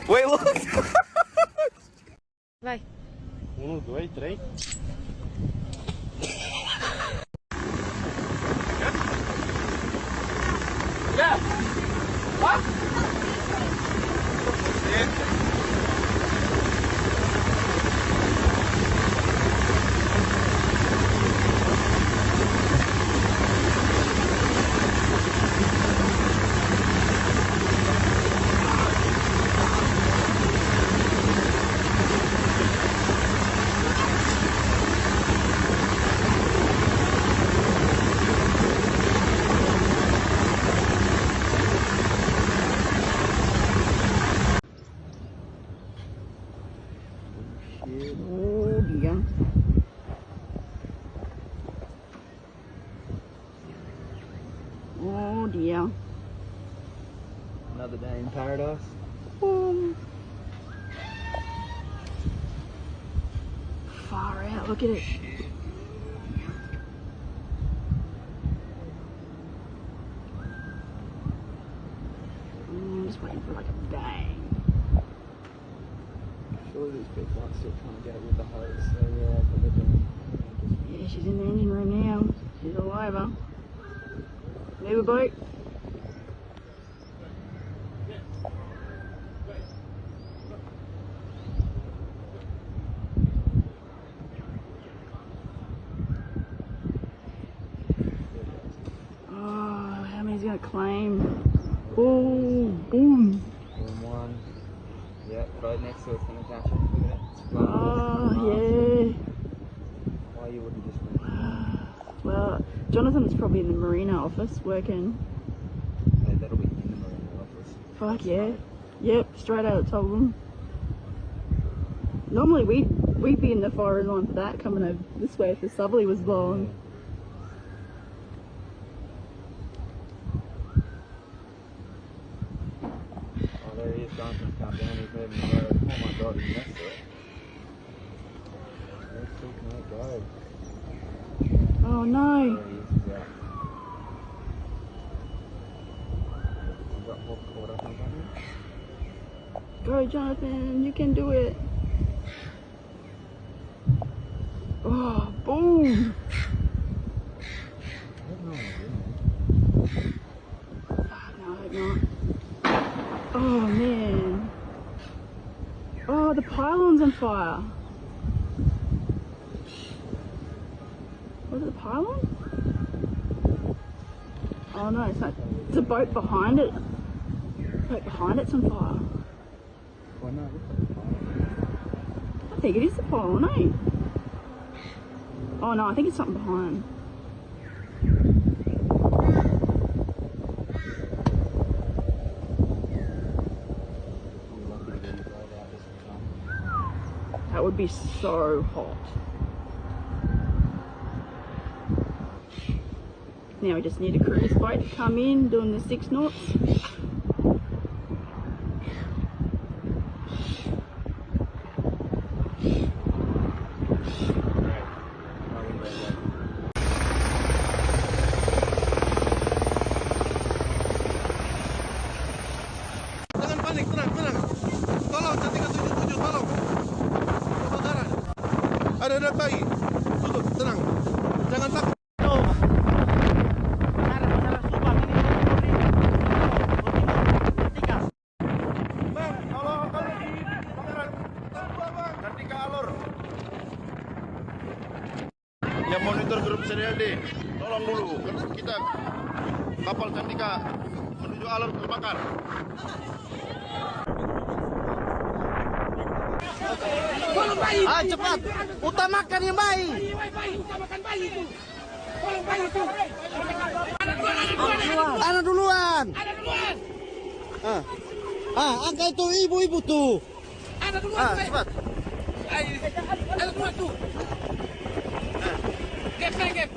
Wait, look! Vai. 1, 2, 3. Oh dear. Oh dear. Another day in paradise. Oh. Far out, look at it. I'm just waiting for like a bang. Surely these people are still trying to get it with the hose, so they realise what they're doing. Yeah, she's in the engine room now. She's all over. Move a boat. Oh, how many's gonna claim? Oh, boom. Boom, one. Yep, boat next to it's going to catch it. Look at it. It's flying. Oh, yeah. Why you wouldn't just bring it? Well, Jonathan's probably in the marina office working. Yeah, that'll be in the marina office. Fuck yeah. Yep, straight out of Tolbum. Normally we'd be in the firing line for that, coming over this way if the southerly was blowing. Oh, there he is. Jonathan's come down. He's moving the boat. Oh my god, he's next to it. Where the fuck can that go? Oh no. There he is. He's out. He's got hook caught up on something. Go Jonathan, you can do it. Oh, boom. I don't know what I'm doing. Fuck, no, I hope not. Oh man. Oh, the pylon's on fire. Was it the pylon? Oh no, it's not. It's a boat behind it. The boat behind it's on fire. Oh no, look at I think it is the pylon, eh? Oh no, I think it's something behind. That would be so hot. Now we just need a cruise boat to come in doing the 6 knots. Jangan panik, tenang, tenang. Tolong, 377, tolong. Saudara. Ada bayi. Duduk, tenang. Jangan takut. Bang, kalau di Pangeran Papua, Bang. Kartika Alor. Yang monitor grup serial D. Tolong dulu, kita Kapal Candika menuju alur terbakar. Ah, cepat, utamakan yang baik. Utamakan bayi itu. Tolong bayi itu. Anak duluan. Ada duluan. Angka itu ibu-ibu tuh. Ada duluan. Cepat. Ada duluan tuh. Gap, gap.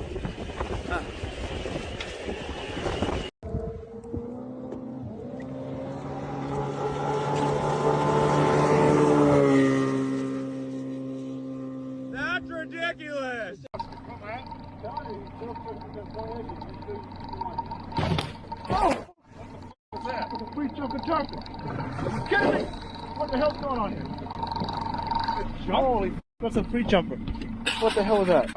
That's ridiculous. What's that? It's a free chunk of turkey. Are you kidding me? What the hell's going on here? Holy f***, that's a free chumper. What the hell is that?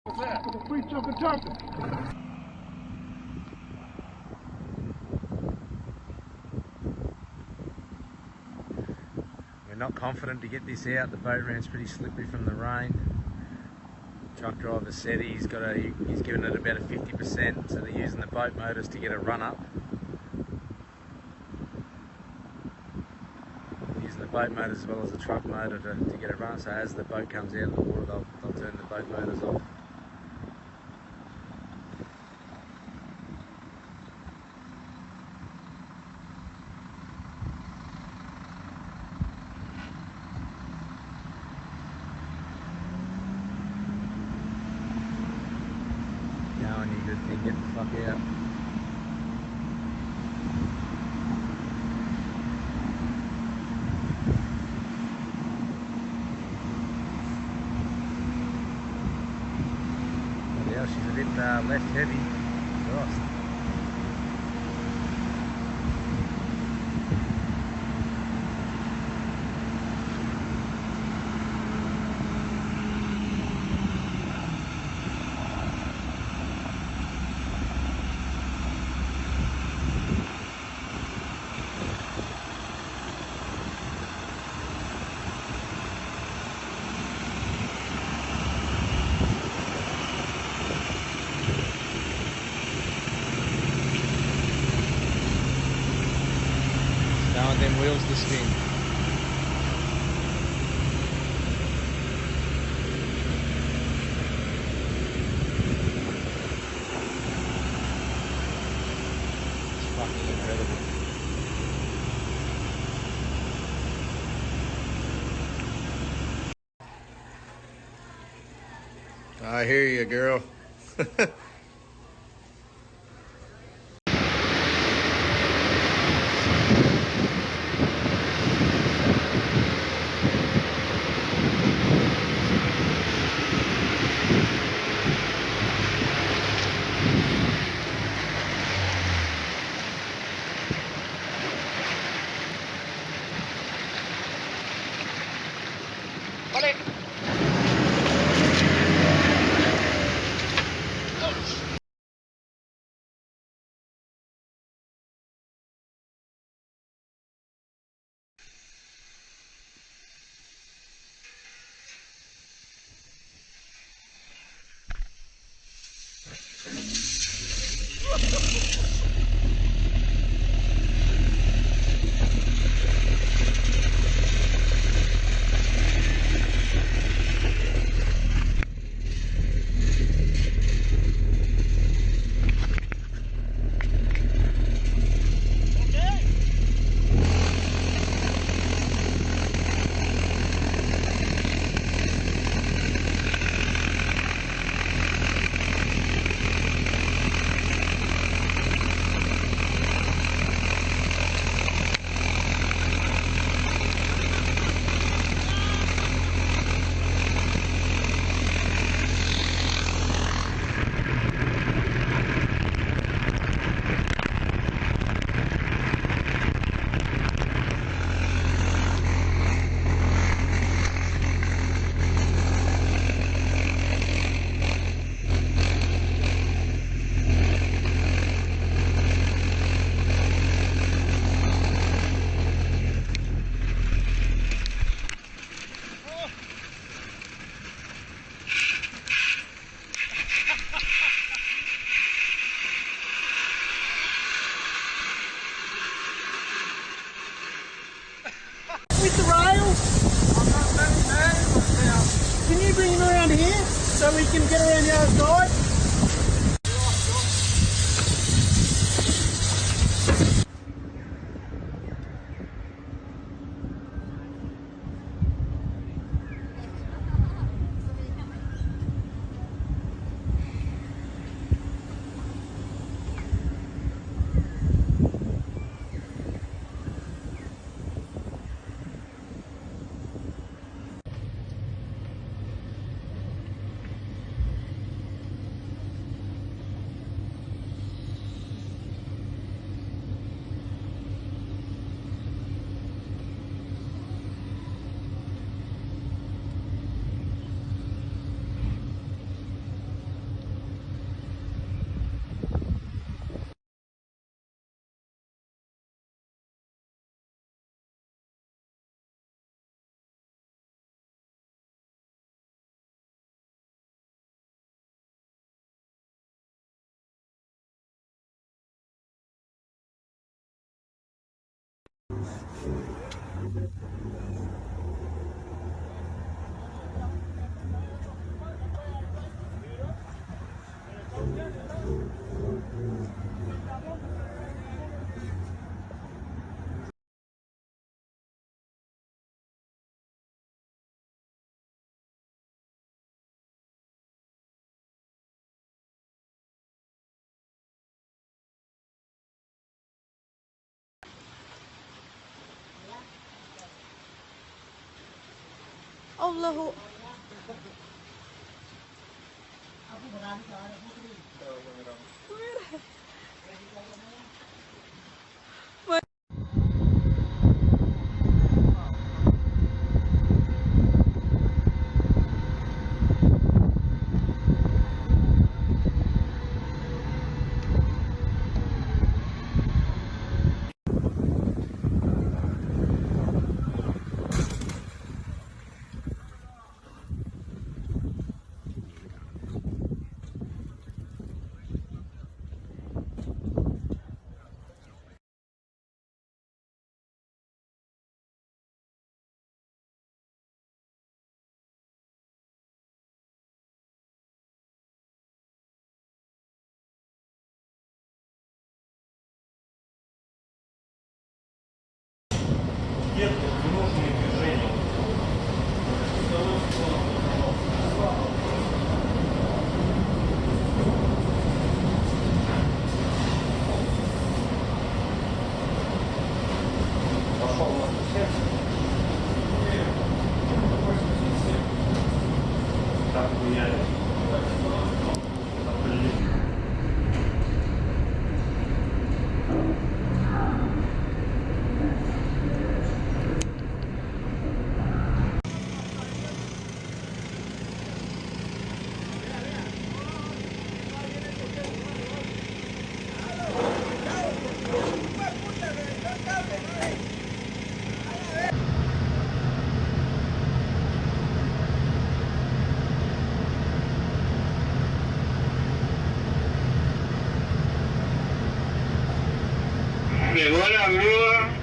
What's that? It's a free chunk of turkey. We're not confident to get this out. The boat ram's pretty slippery from the rain. Truck driver said he's given it about a 50%, so they're using the boat motors to get a run up. Using the boat motors as well as the truck motor to get a run up, so as the boat comes out of the water they'll turn the boat motors off. Going, you good thing, get the fuck out. Yeah, she's a bit left heavy. Gosh. Don't want them wheels to spin. It's fucking incredible. I hear you, girl. so we can get around the other side. Allahu. Llegó la grúa.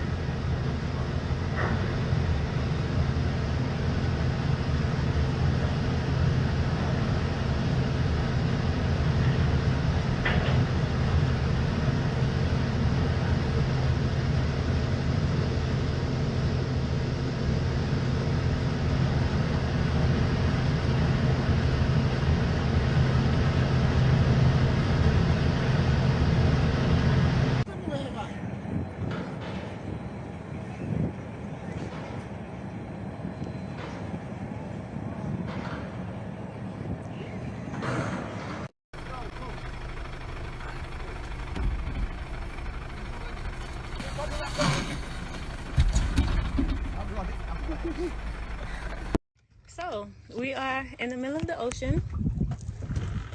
So we are in the middle of the ocean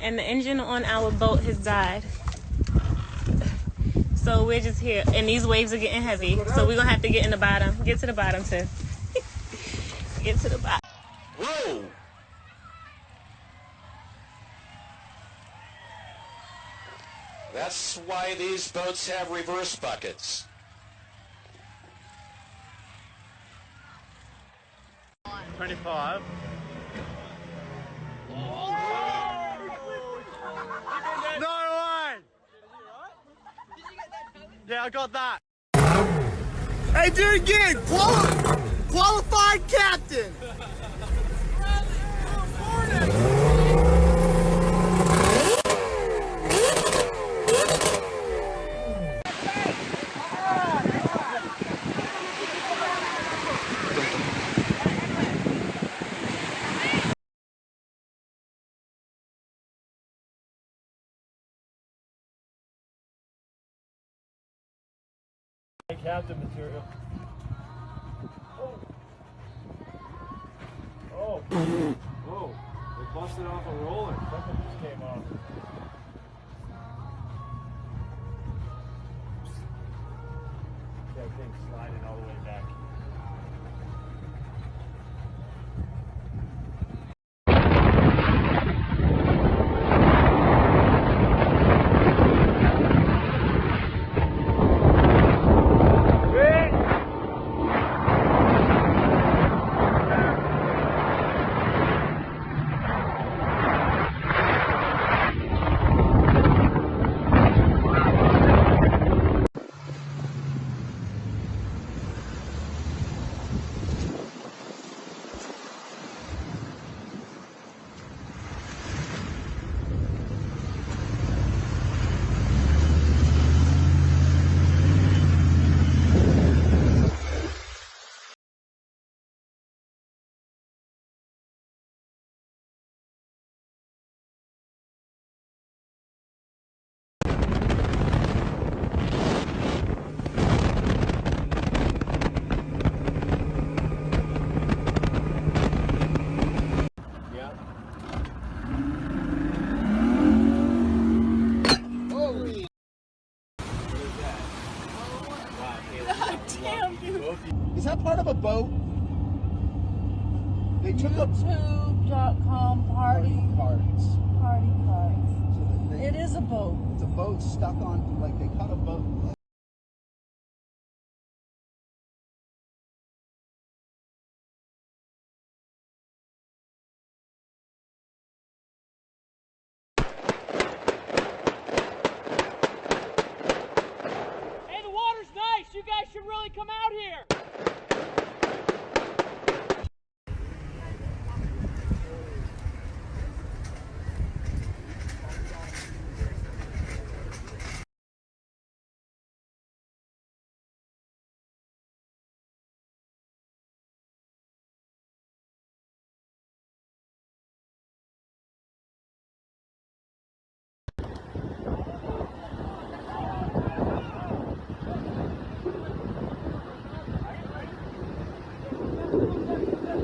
and the engine on our boat has died. So we're just here and these waves are getting heavy. So we're gonna have to get in the bottom. Get to the bottom too. Get to the bottom. Whoa! That's why these boats have reverse buckets. 25. I got that. Hey, do it again. Qualified captain. Captain material. Oh. Whoa. They busted off a roller. Something just came off. That thing sliding all the way back. Is that part of a boat? They took up YouTube.com party cards. cards. So that It is a boat. it's a boat stuck on, like they cut a boat. Hey, the water's nice. You guys should really come out here.